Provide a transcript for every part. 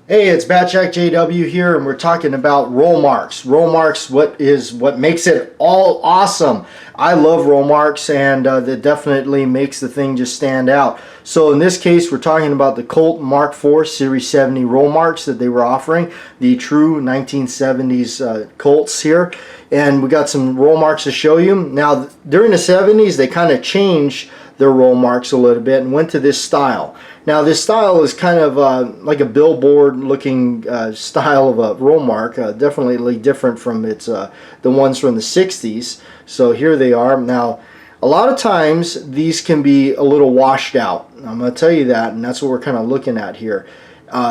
Hey, it's Batjack JW here, and we're talking about roll marks. Roll marks, what makes it all awesome. I love roll marks, and that definitely makes the thing just stand out. So in this case, we're talking about the Colt Mark IV Series 70 roll marks that they were offering, the true 1970s Colts here. And we got some roll marks to show you. Now, during the 70s, they kind of changed their roll marks a little bit and went to this style. Now this style is kind of like a billboard looking style of a roll mark, definitely different from the ones from the 60s. So here they are. Now a lot of times these can be a little washed out. I'm going to tell you that, and that's what we're kind of looking at here.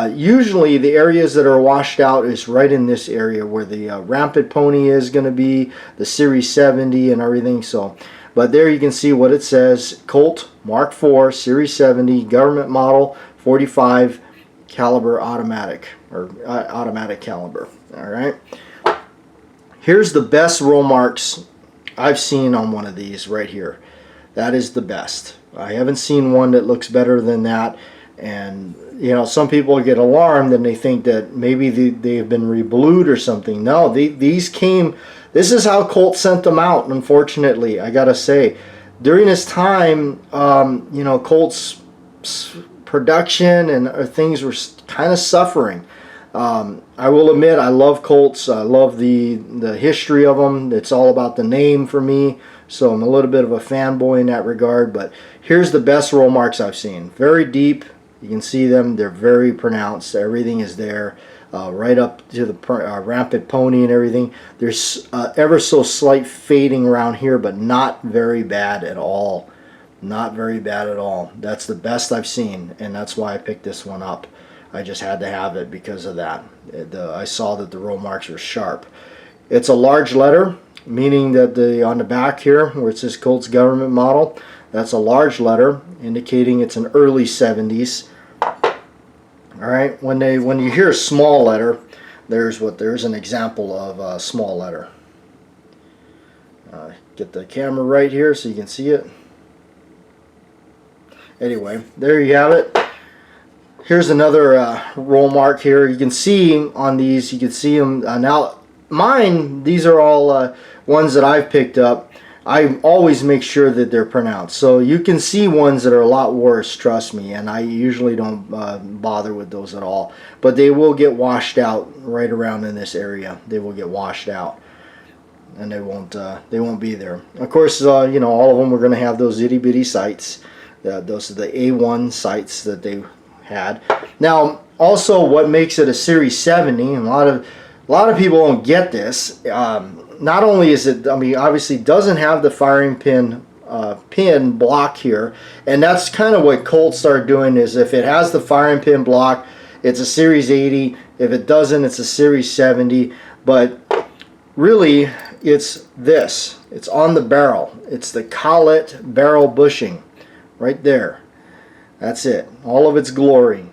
Usually the areas that are washed out is right in this area where the rampant pony is going to be, the Series 70 and everything. So but there you can see what it says: Colt Mark IV Series 70 government model 45 caliber automatic, or automatic caliber. All right, here's the best roll marks I've seen on one of these right here. That is the best. I haven't seen one that looks better than that. And you know, some people get alarmed and they think that maybe they've been reblued or something. No, these came. This is how Colt sent them out. Unfortunately, I gotta say, during this time, you know, Colt's production and things were kind of suffering. I will admit, I love Colts. I love the history of them. It's all about the name for me. So I'm a little bit of a fanboy in that regard. But here's the best roll marks I've seen. Very deep. You can see them. They're very pronounced. Everything is there. Right up to the rampant pony and everything. There's ever so slight fading around here, but not very bad at all. Not very bad at all. That's the best I've seen, and that's why I picked this one up. I just had to have it because of that. I saw that the roll marks were sharp. It's a large letter, meaning that on the back here, where it says Colt's government model, that's a large letter, indicating it's an early 70s. All right, when you hear a small letter, there's an example of a small letter. Get the camera right here so you can see it. Anyway, there you have it. Here's another roll mark here. You can see on these, you can see them now. Mine, these are all ones that I've picked up. I always make sure that they're pronounced. So you can see ones that are a lot worse, trust me, and I usually don't bother with those at all. But they will get washed out right around in this area. They will get washed out, and they won't be there. Of course, you know, all of them are going to have those itty bitty sights. Those are the A1 sights that they had. Now, also, what makes it a Series 70? And a lot of people don't get this. Not only is it, I mean, obviously doesn't have the firing pin block here, and that's kind of what Colt started doing. Is if it has the firing pin block, it's a Series 80. If it doesn't, it's a Series 70. But really, it's this. It's on the barrel. It's the collet barrel bushing, right there. That's it. All of its glory.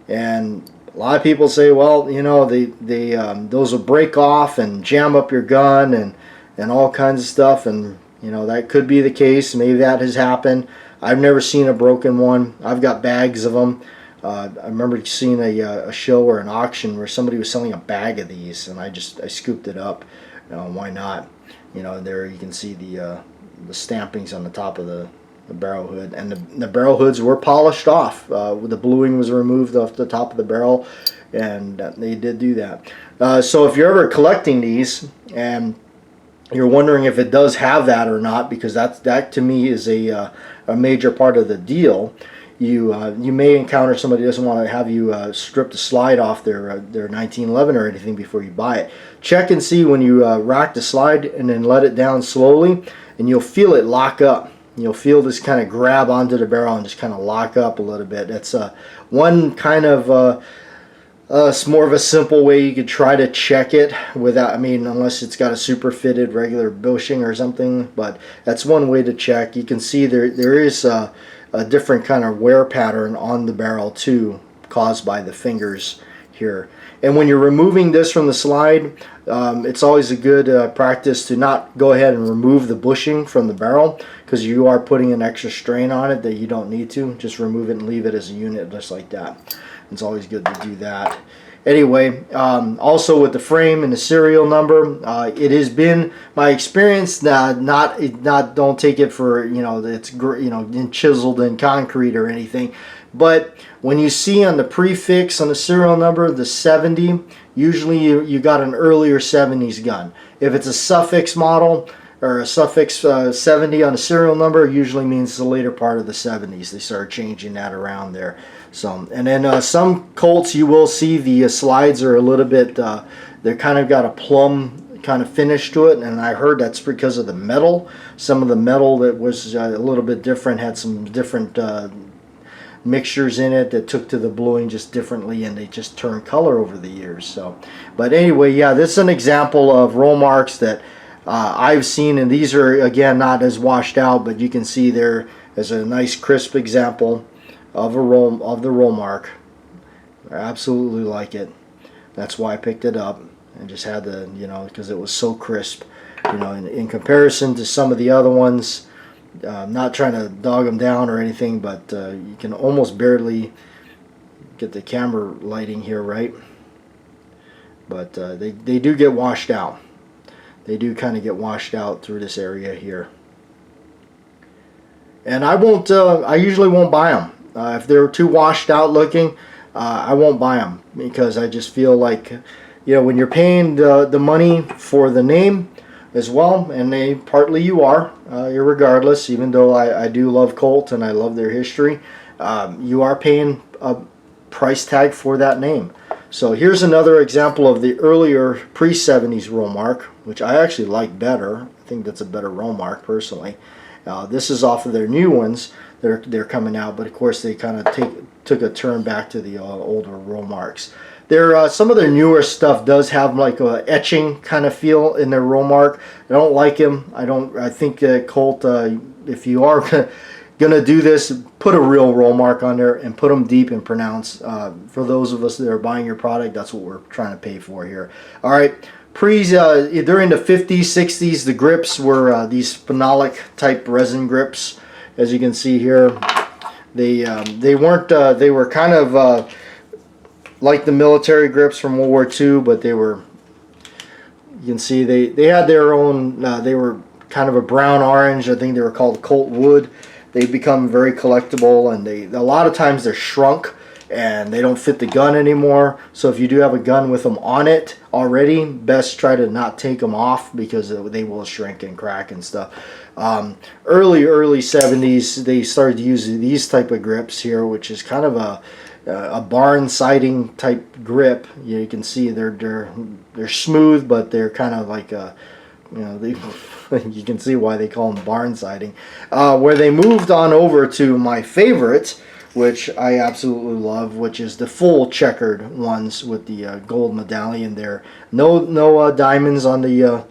And a lot of people say, well, you know, those will break off and jam up your gun and all kinds of stuff, and you know, that could be the case. Maybe that has happened. I've never seen a broken one. I've got bags of them. I remember seeing a show or an auction where somebody was selling a bag of these, and I scooped it up. Why not? You know, there you can see the stampings on the top of the barrel hood, and the barrel hoods were polished off. The bluing was removed off the top of the barrel, and they did do that. So if you're ever collecting these and you're wondering if it does have that or not, because that to me is a major part of the deal. You may encounter somebody who doesn't want to have you strip the slide off their 1911 or anything before you buy it. Check and see when you rack the slide and then let it down slowly, and you'll feel it lock up. You'll feel this kind of grab onto the barrel and just kind of lock up a little bit. That's one kind of it's more of a simple way you could try to check it without, I mean, unless it's got a super fitted regular bushing or something. But that's one way to check. You can see there is a different kind of wear pattern on the barrel too, caused by the fingers here. And when you're removing this from the slide, it's always a good practice to not go ahead and remove the bushing from the barrel, because you are putting an extra strain on it that you don't need to. Just remove it and leave it as a unit just like that. It's always good to do that. Anyway, also with the frame and the serial number, it has been my experience that don't take it for, you know, it's chiseled in concrete or anything, but when you see on the prefix on the serial number the 70, usually you got an earlier 70s gun. If it's a suffix model or a suffix 70 on the serial number, usually means the later part of the 70s. They start changing that around there. So, and then some Colts you will see the slides are a little bit, they're kind of got a plum kind of finish to it, and I heard that's because of the metal. Some of the metal that was a little bit different had some different mixtures in it that took to the bluing just differently, and they just turned color over the years. So, but anyway, yeah, this is an example of Rollmarks that I've seen, and these are again not as washed out, but you can see there is a nice crisp example of the Rollmark. I absolutely like it. That's why I picked it up and just had to, you know, because it was so crisp, you know, in comparison to some of the other ones. I'm not trying to dog them down or anything, but you can almost barely get the camera lighting here right. But they do get washed out. They do kind of get washed out through this area here. And I usually won't buy them. If they're too washed out looking, I won't buy them, because I just feel like, you know, when you're paying the money for the name as well, and partly you are, irregardless, even though I do love Colt and I love their history, you are paying a price tag for that name. So here's another example of the earlier pre-70s Rollmark, which I actually like better. I think that's a better Rollmark personally. This is off of their new ones. They're coming out, but of course they kind of took a turn back to the older Rollmarks. Some of their newer stuff does have like a etching kind of feel in their Rollmark. I don't like him. I think Colt, if you are gonna do this, put a real Rollmark on there and put them deep and pronounced. For those of us that are buying your product, that's what we're trying to pay for here. All right. During the 50s, 60s, the grips were these phenolic type resin grips. As you can see here, they weren't. They were kind of like the military grips from World War II, but they were. You can see they had their own. They were kind of a brown orange. I think they were called Colt wood. They've become very collectible, and a lot of times they're shrunk and they don't fit the gun anymore. So if you do have a gun with them on it already, best try to not take them off, because they will shrink and crack and stuff. Early 70s, they started using these type of grips here, which is kind of a barn siding type grip. You can see they're smooth, but they're kind of like a, you know, you can see why they call them barn siding. Where they moved on over to my favorite, which I absolutely love, which is the full checkered ones with the gold medallion there. No diamonds on the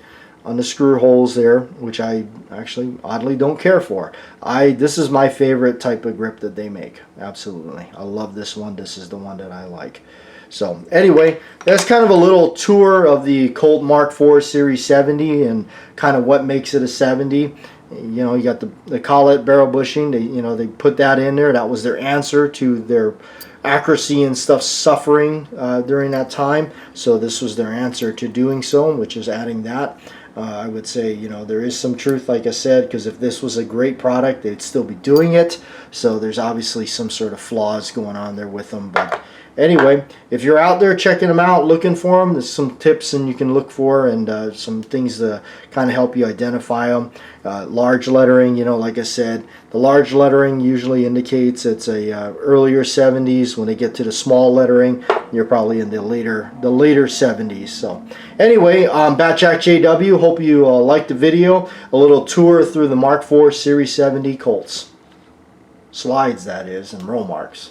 screw holes there, which I actually oddly don't care for. This is my favorite type of grip that they make. Absolutely, I love this one. This is the one that I like. So anyway, that's kind of a little tour of the Colt Mark IV Series 70 and kind of what makes it a 70. You know, you got the collet barrel bushing. They put that in there. That was their answer to their accuracy and stuff suffering during that time. So this was their answer to doing so, which is adding that. I would say, you know, there is some truth, like I said, because if this was a great product, they'd still be doing it. So there's obviously some sort of flaws going on there with them. But anyway, if you're out there checking them out, looking for them, there's some tips and you can look for, and some things to kind of help you identify them. Large lettering, you know, like I said, the large lettering usually indicates it's a earlier 70s. When they get to the small lettering, you're probably in the later 70s. So anyway, Batjack JW, hope you liked the video. A little tour through the Mark IV Series 70 Colts. Slides, that is, and Rollmarks.